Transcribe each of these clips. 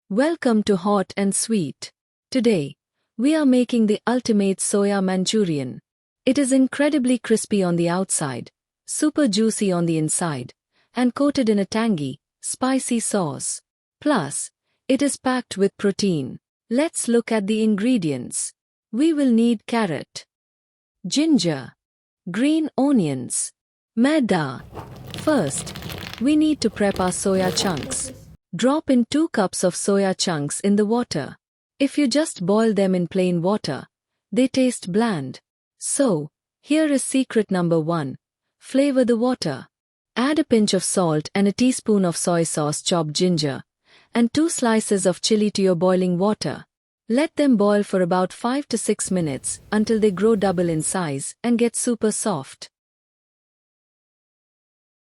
Welcome to Hot and Sweet. Today, we are making the ultimate soya Manchurian. It is incredibly crispy on the outside, super juicy on the inside, and coated in a tangy, spicy sauce. Plus, it is packed with protein. Let's look at the ingredients. We will need carrot, ginger, green onions, maida. First, we need to prep our soya chunks. Drop in 2 cups of soya chunks in the water. If you just boil them in plain water, they taste bland. So, here is secret number 1. Flavor the water. Add a pinch of salt and a teaspoon of soy sauce, chopped ginger, and 2 slices of chili to your boiling water. Let them boil for about 5 to 6 minutes until they grow double in size and get super soft.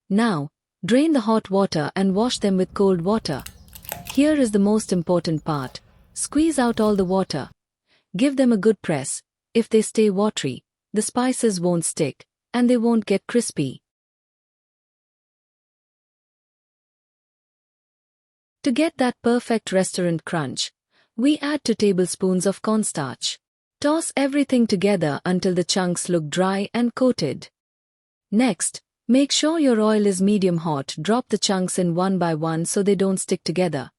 Now, drain the hot water and wash them with cold water. Here is the most important part. Squeeze out all the water. Give them a good press. If they stay watery, the spices won't stick, and they won't get crispy. To get that perfect restaurant crunch, we add 2 tablespoons of cornstarch. Toss everything together until the chunks look dry and coated. Next, make sure your oil is medium hot. Drop the chunks in one by one so they don't stick together.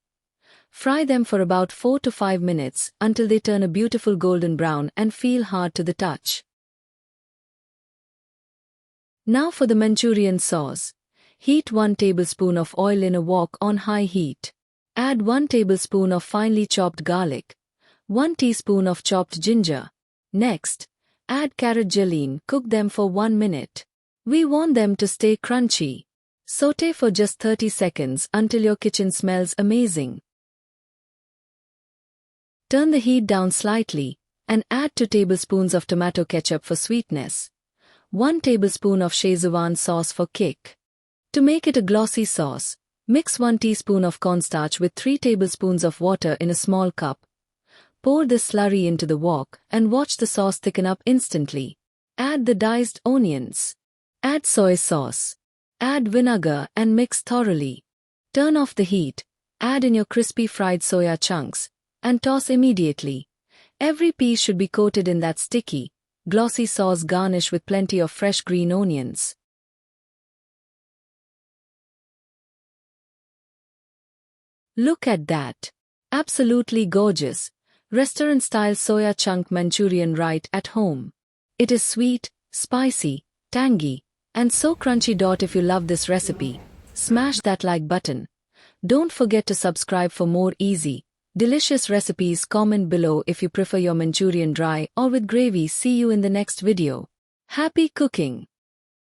Fry them for about 4 to 5 minutes until they turn a beautiful golden brown and feel hard to the touch. Now for the Manchurian sauce. Heat 1 tablespoon of oil in a wok on high heat. Add 1 tablespoon of finely chopped garlic, 1 teaspoon of chopped ginger. Next, add carrot julienne. Cook them for 1 minute. We want them to stay crunchy. Sauté for just 30 seconds until your kitchen smells amazing. Turn the heat down slightly and add 2 tablespoons of tomato ketchup for sweetness, 1 tablespoon of Szechuan sauce for kick. To make it a glossy sauce, mix 1 teaspoon of cornstarch with 3 tablespoons of water in a small cup. Pour this slurry into the wok and watch the sauce thicken up instantly. Add the diced onions. Add soy sauce. Add vinegar and mix thoroughly. Turn off the heat. Add in your crispy fried soya chunks and toss immediately. Every piece should be coated in that sticky, glossy sauce. Garnish with plenty of fresh green onions. Look at that. Absolutely gorgeous. Restaurant-style soya chunk Manchurian right at home. It is sweet, spicy, tangy, and so crunchy. If you love this recipe, smash that like button. Don't forget to subscribe for more easy, delicious recipes. Comment below if you prefer your Manchurian dry or with gravy. See you in the next video. Happy cooking!